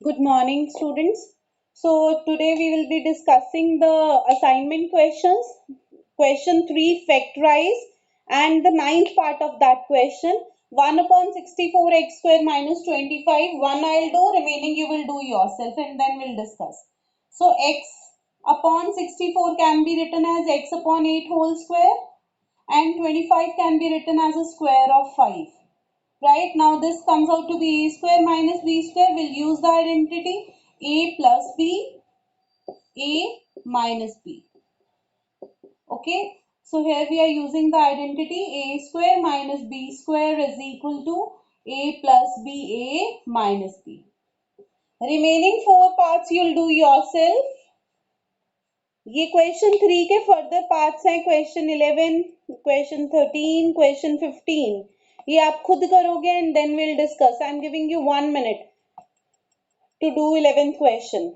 Good morning, students. So, today we will be discussing the assignment questions. Question 3, factorize, and the ninth part of that question 1 upon 64 x square minus 25. One I'll do, remaining you will do yourself, and then we'll discuss. So, x upon 64 can be written as x upon 8 whole square, and 25 can be written as a square of 5. Right now this comes out to be a square minus b square. We'll use the identity a plus b, a minus b. Okay. So here we are using the identity a square minus b square is equal to a plus b, a minus b. Remaining four parts you'll do yourself. ये question 3 के further parts हैं. Question 11, question 13, question 15. ये आप खुद करोगे and then will discuss. I am giving you 1 minute to do 11th question.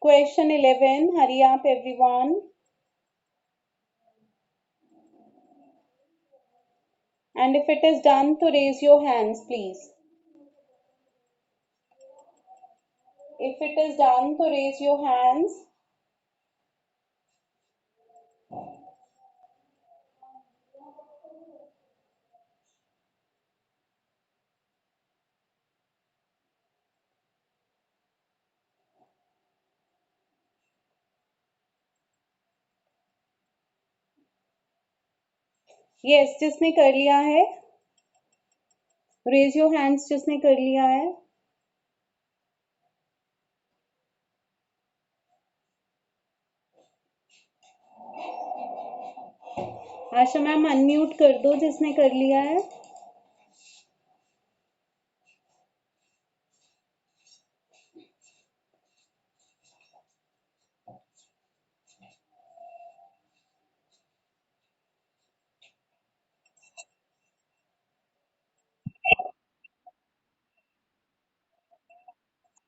Question 11, hurry up everyone. And if it is done, to raise your hands, please. If it is done, to raise your hands. Yes, जिसने कर लिया है, raise your hands जिसने कर लिया है. आशा ma'am unmute कर दो जिसने कर लिया है.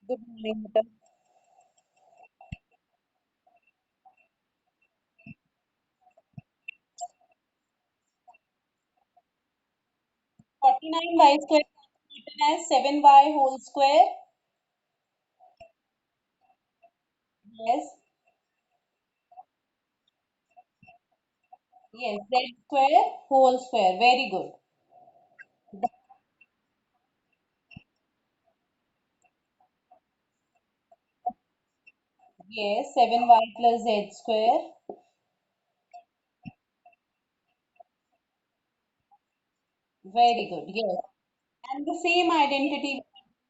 गुड मॉर्निंग बेटा. 49y square written as 7y whole square. Yes, yes, z square whole square. Very good. Yes, 7y plus z square. Very good. Yes. And the same identity,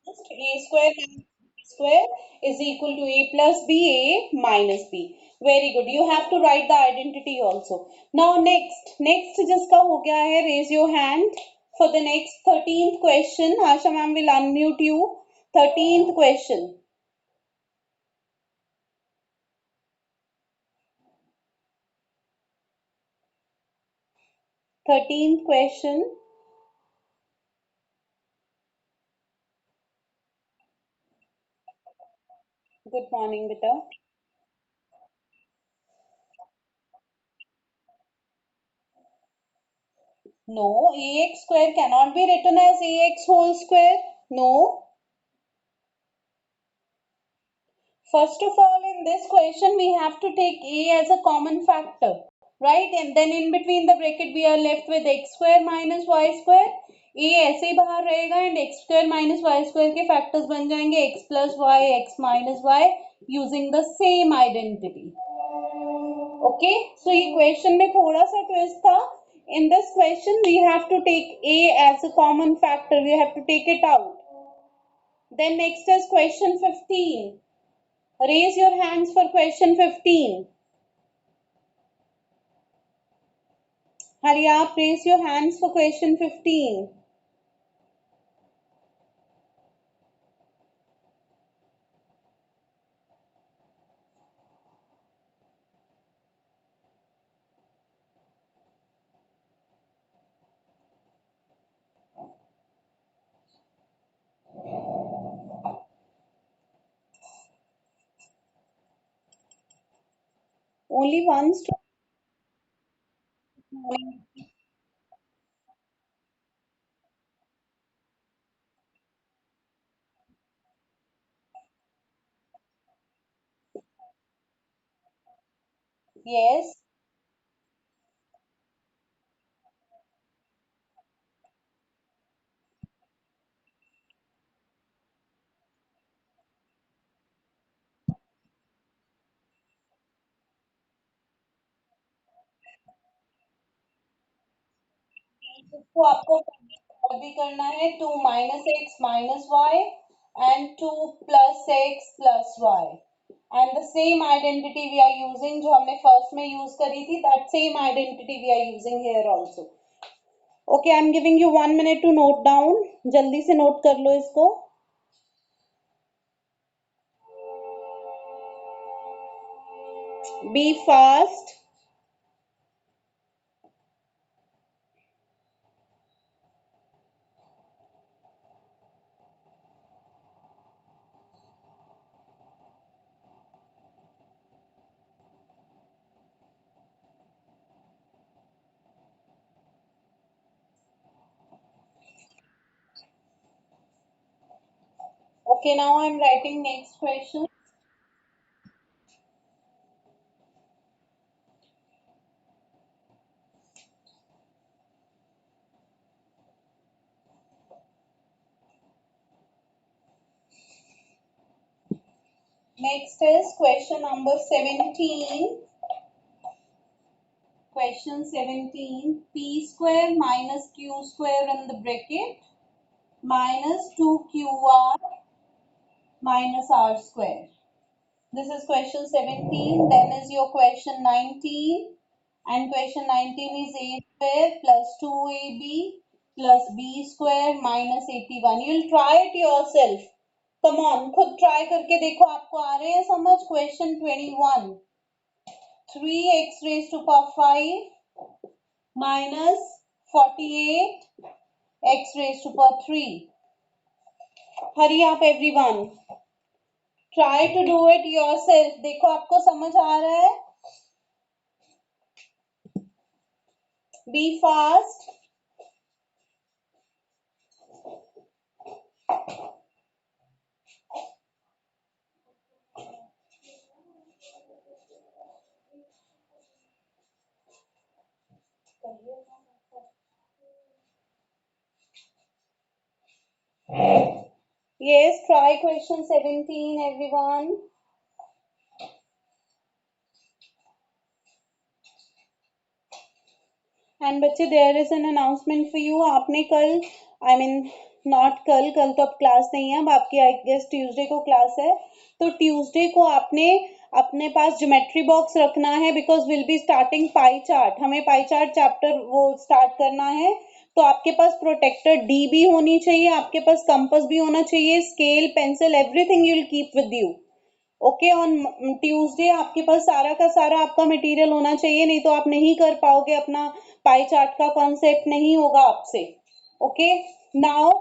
a square minus b square is equal to a plus b, a minus b. Very good. You have to write the identity also. Now next जिसका हो गया है, raise your hand for the next 13th question. Asha ma'am will unmute you. 13th question. 13th question. Good morning, beta. No, ax square cannot be written as ax whole square. No. First of all, in this question, we have to take a as a common factor, right? And then in between the bracket, we are left with x square minus y square. a ऐसे ही बाहर रहेगा and x square minus y square के factors बन जाएंगे x plus y, x minus y using the same identity. Okay, so ये question में थोड़ा सा twist था. In this question, we have to take a as a common factor. We have to take it out. Then next is question 15. Raise your hands for question 15. Hurry up, raise your hands for question 15. Only once. Yes. तो आपको और भी करना है 2 - x - y and 2 + x + y and the same identity we are using जो हमने first में use करी थी that same identity we are using here also. Okay, I am giving you 1 minute to note down. जल्दी से note कर लो इसको. Be fast. Okay, now I am writing next question. Next is question number 17. Question 17. P square minus Q square in the bracket minus 2QR minus R square. This is question 17. Then is your question 19. And question 19 is A square plus 2AB plus B square minus 81. You'll try it yourself. Come on, खुद try करके देखो आपको आ रहे हैं समझ. Question 21. 3x raised to power 5 minus 48 x raised to power 3. Hurry up everyone. Try to do it yourself. देखो आपको समझ आ रहा है. Be fast. Yes, try question 17 everyone. And बच्चे there is an announcement for you. आपने कल I mean not कल, कल तो अब क्लास नहीं है, अब आपकी आई गेस ट्यूसडे को क्लास है. तो ट्यूसडे को आपने अपने पास ज्योमेट्री बॉक्स रखना है because will be starting pie chart. हमें पाई चार्ट चैप्टर वो स्टार्ट करना है. तो आपके पास प्रोटेक्टर डी भी होनी चाहिए, आपके पास कंपास भी होना चाहिए, scale pencil everything you will keep with you. Okay, on Tuesday आपके पास सारा का सारा आपका मटेरियल होना चाहिए, नहीं तो आप नहीं कर पाओगे. अपना पाई चार्ट का कॉन्सेप्ट नहीं होगा आपसे. ओके, नाउ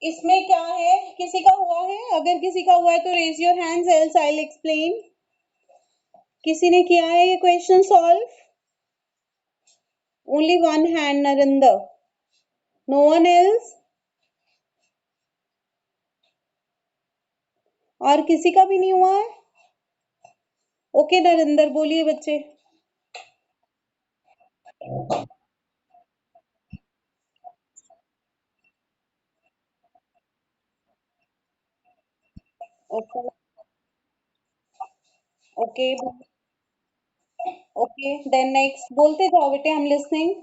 इसमें क्या है, किसी का हुआ है? अगर किसी का हुआ है तो raise your hands else I will explain. किसी ने किया है ये question solve? Only one hand, Narinder. No one else? और किसी का भी नहीं हुआ है? ओके नरिंदर, बोलिए बच्चे. Okay. Okay. Okay, then next बोलते जाओ बेटे, I am listening.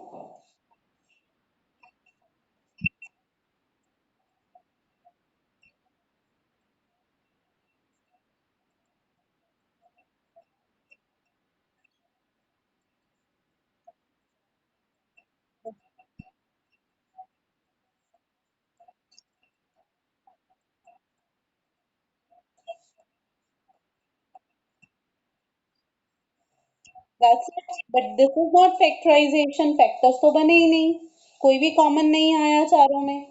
That's it. But this is not factorization. Factors तो बने ही नहीं, कोई भी कॉमन नहीं आया चारों में.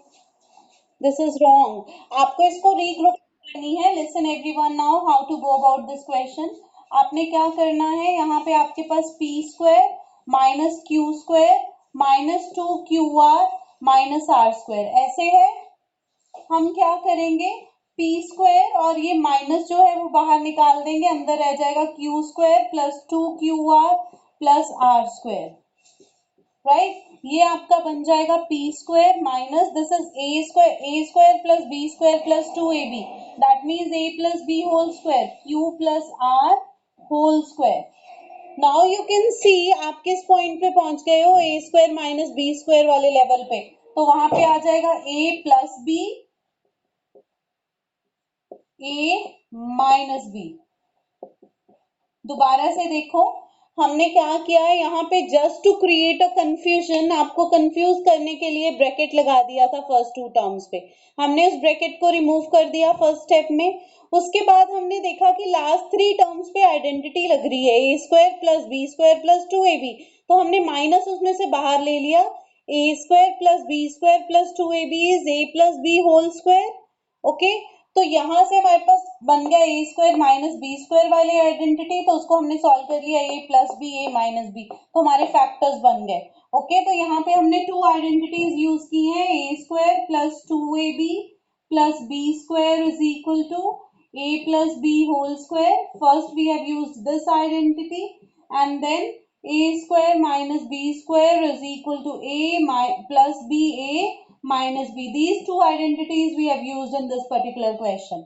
This is wrong. आपको इसको रीग्रुप करनी है. Listen everyone now how to go about this question. आपने क्या करना है, यहाँ पे आपके पास P square minus Q square minus 2QR minus R square ऐसे है। हम क्या करेंगे, पी स्क्वायर और ये माइनस जो है वो बाहर निकाल देंगे, अंदर रह जाएगा Q square plus 2QR plus R square, right. ये आपका बन जाएगा P square minus this is A square plus B square plus 2AB, that means A plus B whole square Q plus R whole square. Now you can see आप किस point पे पहुंच गए हो, A square minus B square वाले level पे, तो वहां पे आ जाएगा A plus B, A minus B. दोबारा से देखो, हमने क्या किया है यहाँ पे, just to create a confusion, आपको कंफ्यूज करने के लिए ब्रैकेट लगा दिया था फर्स्ट टू टर्म्स पे, हमने उस ब्रैकेट को रिमूव कर दिया फर्स्ट स्टेप में। उसके बाद हमने देखा कि लास्ट थ्री टर्म्स पे आइडेंटिटी लग रही है, A square plus B square plus 2AB, तो हमने माइनस उसमें से बाहर ले लिया, A square plus B square plus 2AB is A plus B whole square. Okay, तो यहां से हमारे पास बन गया A square minus B square वाली आइडेंटिटी, तो उसको हमने सॉल्व कर लिया, A plus B A minus B, तो हमारे फैक्टर्स बन गए। ओके, तो यहाँ पे हमने टू आइडेंटिटीज यूज की हैं, A square plus 2AB plus B square is equal to a plus b whole square. First we have used this identity and then a square minus b square is equal to plus b a minus b. These two identities we have used in this particular question.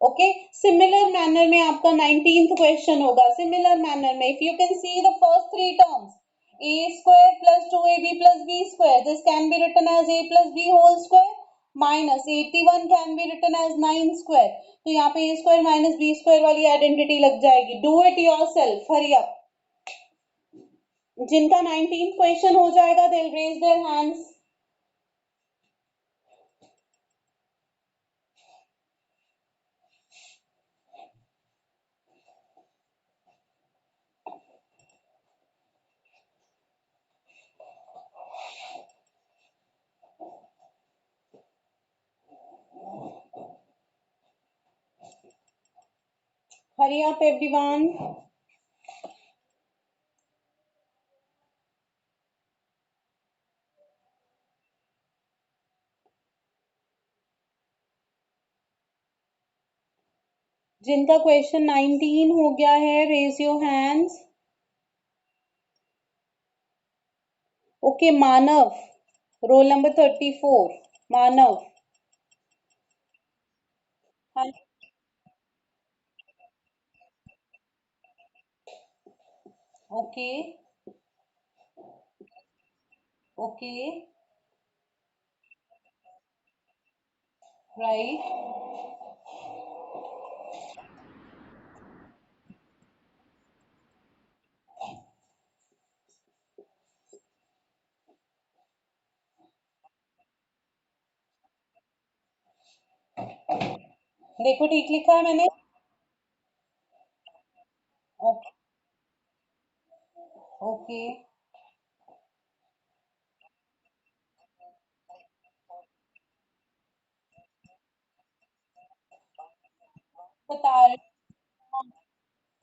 Okay, similar manner में आपका 19th question होगा, similar manner में if you can see the first three terms, a square plus 2ab plus b square, this can be written as a plus b whole square minus 81 can be written as 9 square, तो यहाँ पे a square minus b square वाली identity लग जाएगी। Do it yourself, hurry up. जिनका 19th question हो जाएगा they will raise their hands. Hurry up everyone. जिनका क्वेश्चन 19 हो गया है raise your hands. Okay, Manav, roll number 34, Manav. हाँ, ओके ओके, राइट। देखो ठीक लिखा है मैंने। ओके ओके, बता रहे,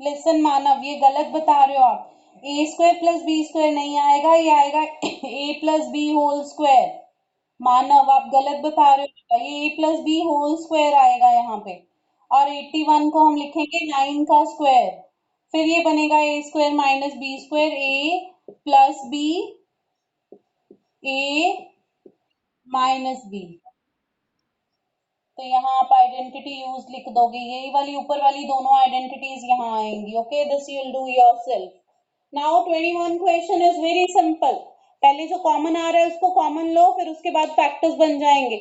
लिसन मानव, ये गलत बता रहे हो आप, ए स्क्वायर प्लस बी स्क्वायर नहीं आएगा, ये आएगा ए प्लस बी होल स्क्वायर। मानव आप गलत बता रहे हो, ये ए प्लस बी होल स्क्वायर आएगा यहाँ पे, और 81 को हम लिखेंगे 9 का स्क्वायर, फिर ये बनेगा ए square minus B square, A plus B A minus B, तो यहाँ आप आइडेंटिटी यूज लिख दोगे, यही वाली ऊपर वाली दोनों आइडेंटिटीज यहाँ आएंगी। Okay, this you will do yourself. Now 21 question is very simple, पहले जो कॉमन आ रहा है उसको कॉमन लो, फिर उसके बाद फैक्टर्स बन जाएंगे।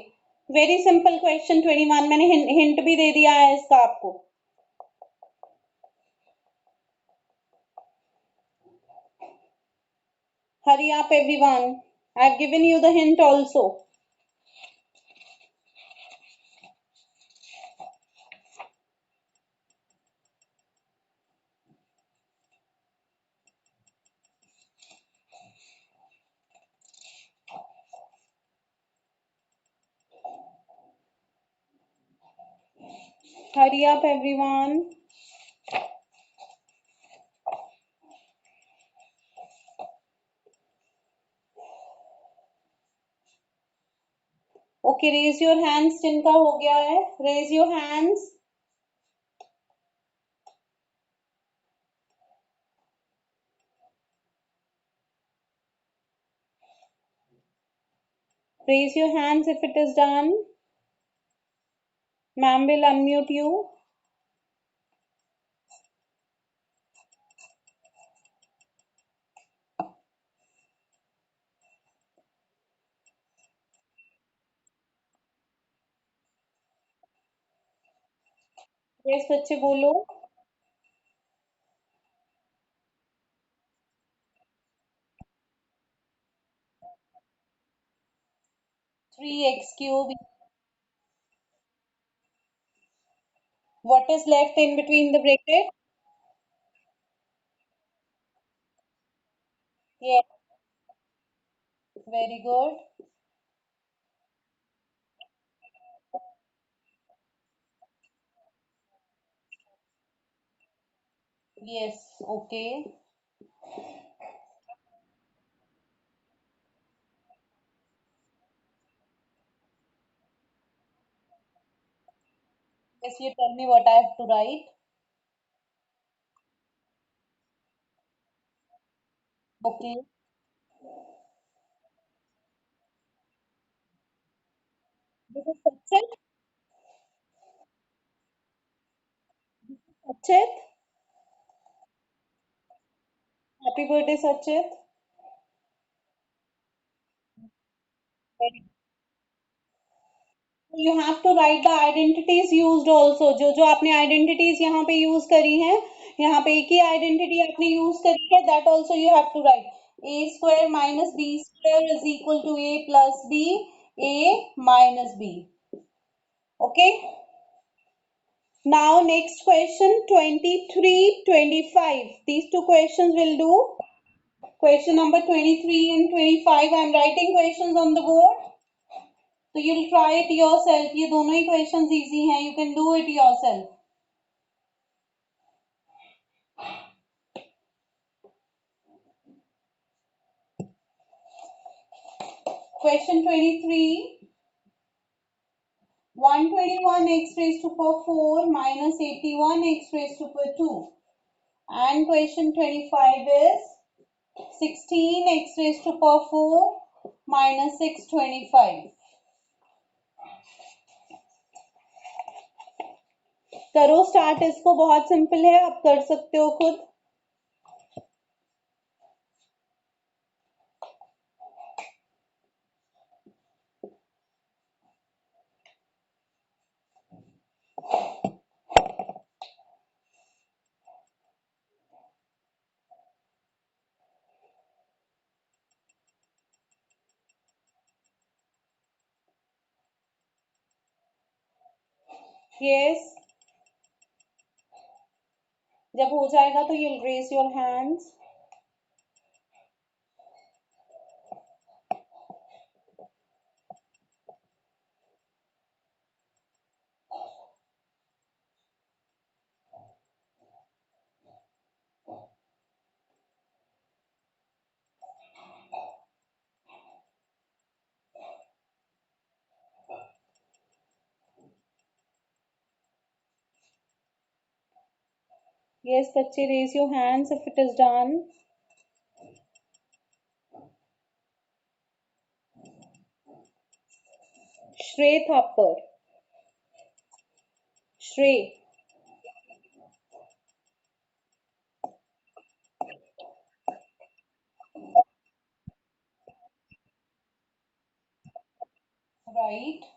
वेरी सिंपल क्वेश्चन 21, मैंने हिंट भी दे दिया है इसका आपको। Hurry up everyone, I have given you the hint also. Hurry up everyone. Okay, raise your hands जिनका हो गया है, raise your hands. Raise your hands if it is done. Ma'am will unmute you. Yes, बच्चे बोलो। 3x cube. What is left in between the bracket? Yes, very good. Yes, okay. Yes, you tell me what I have to write. Okay. This is Sachit. Sachit. Happy birthday, Sachit. Very You have to write the identities used also. जो जो आपने identities यहाँ पे use करी हैं, यहाँ पे एक ही identity आपने use करी है, that also you have to write. A square minus B square is equal to A plus B, A minus B. Okay. Now next question 23, 25. These two questions will do. Question number 23 and 25. I am writing questions on the board. So you'll try it yourself. ये दोनों ही questions easy हैं. You can do it yourself. Question 23. 121 x raised to power 4 minus 81 x raised to power 2. And question 25 is 16 x raised to power 4 minus 625. करो start, इसको बहुत simple है, आप कर सकते हो खुद। यस, जब हो जाएगा तो you'll raise your hands. Yes, बच्चे, raise your hands if it is done. Shrey Thapar. Shrey. Right.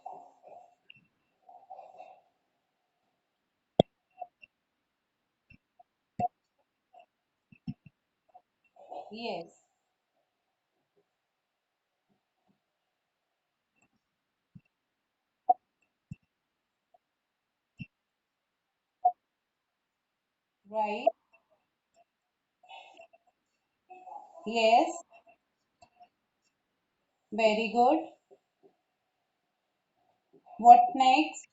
Yes. Right. Yes. Very good. What next?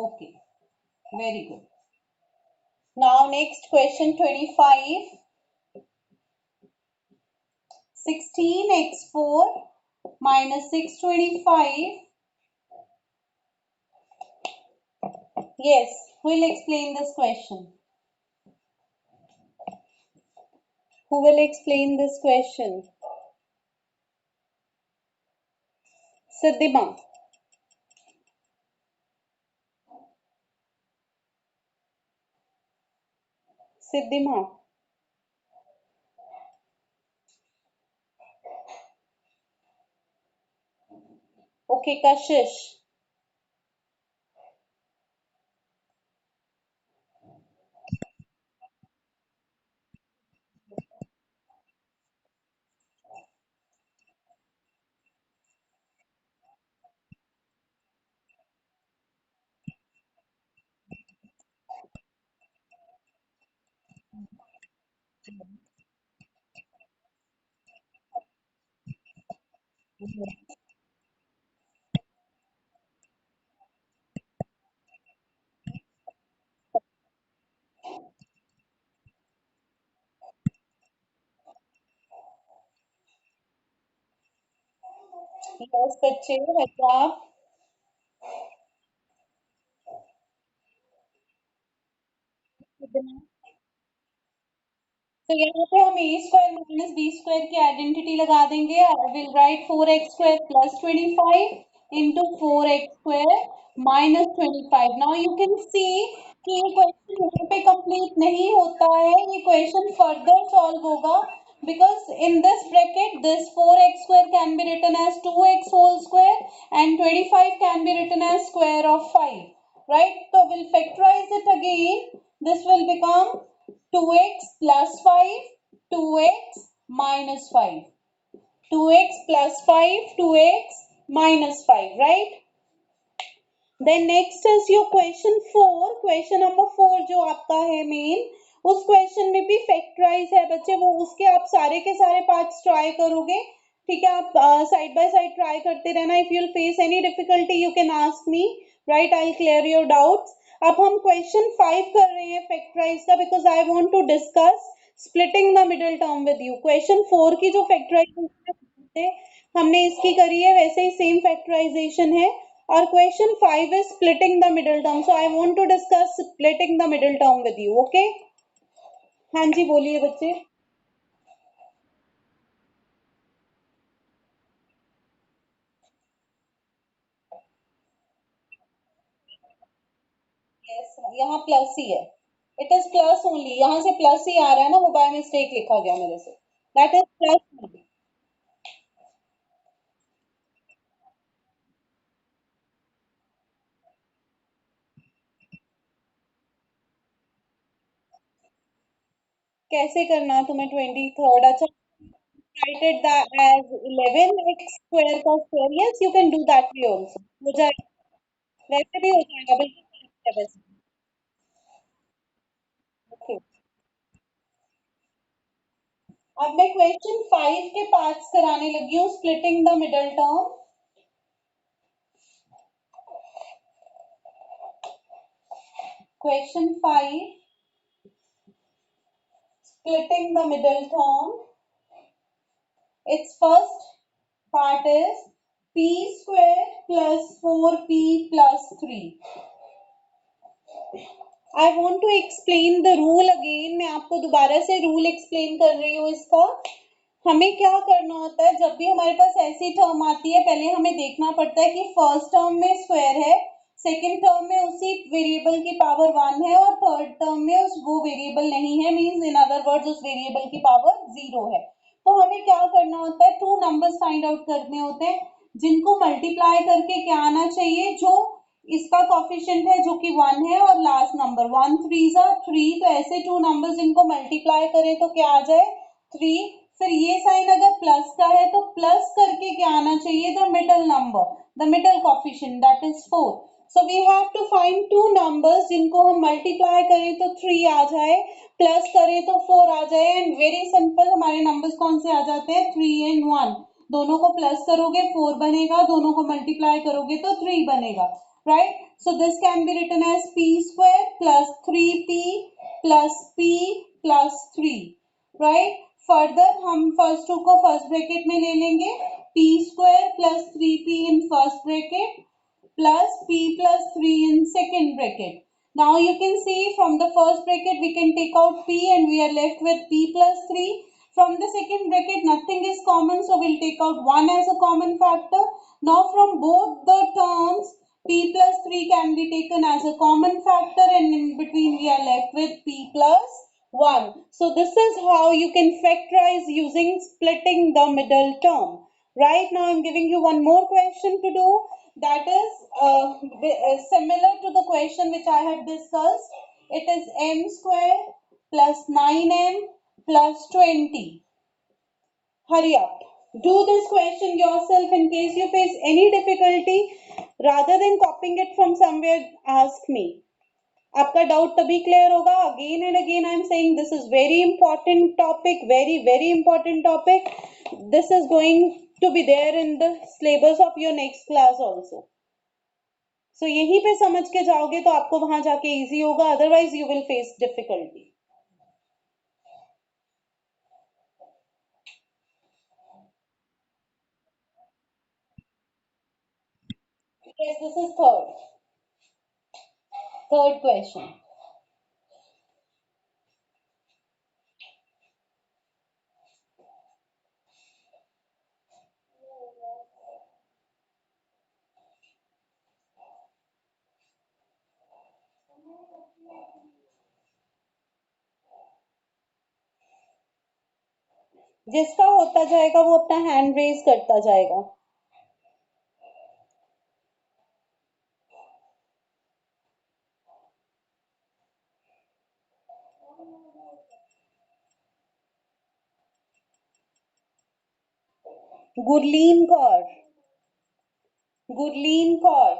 Okay. Very good. Now next question 25. 16x4 minus 625. Yes, who will explain this question? Who will explain this question? Siddhima. Siddhima. Okay, Kashish. Yes, बच्चे आप तो यहाँ पे हम ए square minus B square की identity लगा देंगे. I will write 4x² plus 25 into 4x² minus 25. Now you can सी कि ये क्वेश्चन यहाँ पे कंप्लीट नहीं होता है. ये क्वेश्चन फर्दर सॉल्व होगा because in this bracket this 4x² can be written as 2x whole square and 25 can be written as square of 5, right? So we'll factorize it again. This will become 2x plus 5, 2x minus 5. 2x plus 5, 2x minus 5, right? Then next is your question 4. Question number 4 जो आपका है main, उस question में भी factorise है बच्चे. वो उसके आप सारे के सारे पार्ट्स ट्राई करोगे. ठीक है, आप साइड बाय साइड ट्राई करते रहना. If you face any difficulty you can ask me, right? I clear your doubts. अब हम क्वेश्चन 5 कर रहे हैं फैक्टराइज का because I want to discuss splitting the middle term with you. Question 4 की जो फैक्टराइजेशन हमने इसकी करी है वैसे ही सेम फैक्टराइजेशन है. और question 5 is splitting the middle term. So I want to discuss splitting the middle term with you. Okay? हाँ जी बोलिए बच्चे. Yes, यहाँ प्लस ही है. It is plus only. यहाँ से प्लस ही आ रहा है ना, वो बाय मिस्टेक लिखा गया मेरे से. That is plus only. कैसे करना तुम्हें 23rd? अच्छा, write it that as 11x square का square. Yes, you can do that way also. हो जाएगा. वैसे भी हो जाएगा बिल्कुल. वैसे. Okay. अब मैं क्वेश्चन 5 के पार्ट्स कराने लगी हूँ. Splitting the middle term. Question 5, splitting the middle term. Its first part is p square plus 4p plus 3. I want to explain the rule again. मैं आपको दोबारा से रूल एक्सप्लेन कर रही हूँ इसका. हमें क्या करना होता है जब भी हमारे पास ऐसी टर्म आती है, पहले हमें देखना पड़ता है कि फर्स्ट टर्म में स्क्वायर है, सेकंड टर्म में उसी वेरिएबल की पावर 1 है और थर्ड टर्म में उस वो वेरिएबल नहीं है, मींस इन अदर वर्ड्स उस वेरिएबल की पावर 0 है. तो हमें क्या करना होता है, टू नंबर्स फाइंड आउट करने होते हैं जिनको मल्टीप्लाई करके क्या आना चाहिए, जो इसका कॉफिशिएंट है जो कि 1 है और लास्ट नंबर 1 3 जा 3. तो ऐसे टू नंबर्स जिनको मल्टीप्लाई करें तो क्या आ जाए 3. फिर ये साइन अगर प्लस का है तो प्लस करके क्या आना चाहिए, the middle number, the middle coefficient that is 4. So we have to find two numbers जिनको हम मल्टीप्लाई करें तो 3 आ जाए, प्लस करें तो 4 आ जाए. एंड वेरी सिंपल, हमारे नंबर्स कौन से आ जाते हैं, 3 एंड 1. दोनों को प्लस करोगे 4 बनेगा, दोनों को मल्टीप्लाई करोगे तो 3 बनेगा, right? So this can be written as p square plus 3p plus p plus 3, right? Further हम first टू को first bracket में ले लेंगे, p square plus 3p in first bracket plus p plus 3 in second bracket. Now you can see from the first bracket we can take out p and we are left with p plus 3. From the second bracket nothing is common, so we'll take out 1 as a common factor. Now from both the terms p plus 3 can be taken as a common factor and in between we are left with p plus 1. So this is how you can factorize using splitting the middle term. Right now I'm giving you one more question to do, that is similar to the question which I had discussed. It is m square plus 9m plus 20. Hurry up. Do this question yourself. In case you face any difficulty, rather than copying it from somewhere, ask me. आपका doubt तभी clear होगा. Again and again I am saying this is very important topic, very very important topic. This is going to be there in the syllabus of your next class also. So यहीं पे समझ के जाओगे तो आपको वहां जाके इजी होगा, otherwise you will face difficulty. Yes, this is third question. जिसका होता जाएगा वो अपना हैंड रेज करता जाएगा. Gurleen Kaur, Gurleen Kaur.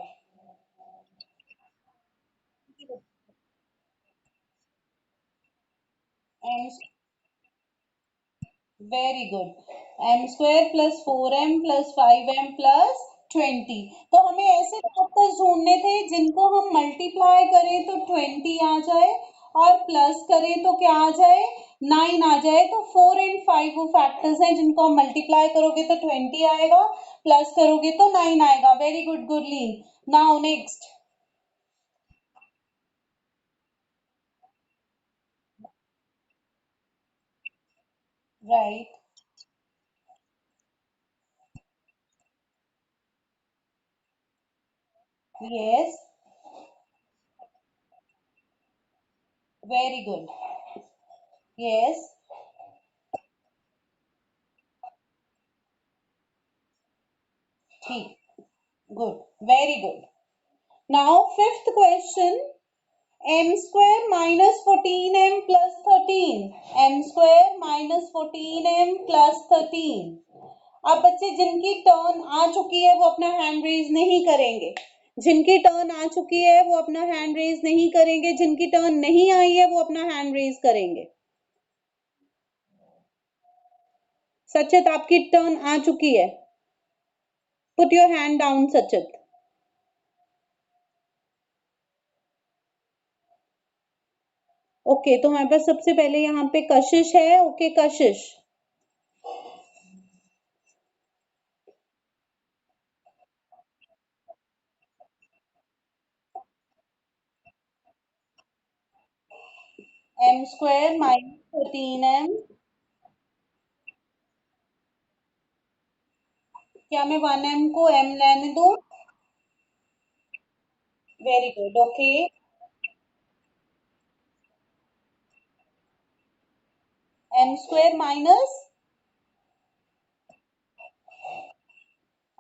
Um, very good. M square plus 4m plus 5m plus 20. तो हमें ऐसे फैक्टर्स ढूंढने थे जिनको हम मल्टीप्लाई करें तो 20 आ जाए और प्लस करें तो क्या आ जाए, 9 आ जाए. तो 4 एंड 5 वो फैक्टर्स हैं जिनको हम मल्टीप्लाई करोगे तो 20 आएगा, प्लस करोगे तो 9 आएगा. Very good Gurleen. Now next. Right. Yes. Very good. Yes. ठीक. Good. Very good. Now fifth question. m square minus 14m plus 13. m square minus 14m plus 13. अब बच्चे जिनकी टर्न आ चुकी है वो अपना हैंड रेज नहीं करेंगे. जिनकी टर्न आ चुकी है वो अपना हैंड रेज नहीं करेंगे. जिनकी टर्न नहीं आई है वो अपना हैंड रेज करेंगे. सचित आपकी टर्न आ चुकी है. Put your hand down Sachit. Okay, तो हमारे पास सबसे पहले यहाँ पे कशिश है. ओके कशिश. m square minus 13m. क्या मैं 1m को m रहने दूं? Very good. Okay. m square minus,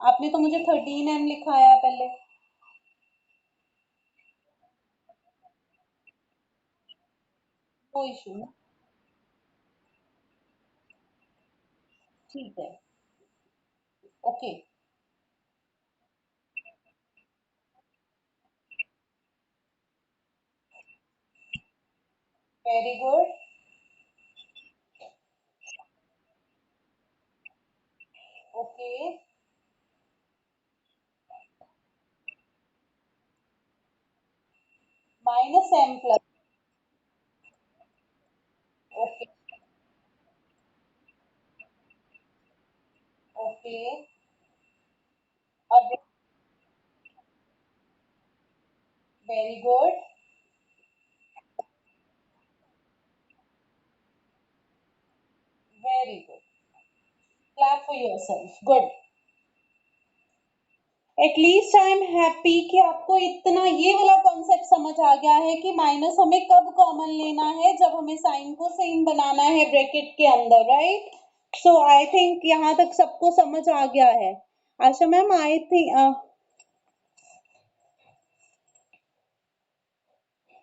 आपने तो मुझे 13m लिखाया है पहले. कोई इशू नहीं. ठीक है. Okay. Very good. Okay. m plus. Okay. Okay. Again, very good. Very good. Clap for yourself. Good. At least I am happy कि आपको इतना ये वाला कॉन्सेप्ट समझ आ गया है कि माइनस हमें कब कॉमन लेना है, जब हमें साइन को सेम बनाना है ब्रैकेट के अंदर, राइट? सो आई थिंक यहाँ तक सबको समझ आ गया है। आशा मैम, आई थिंक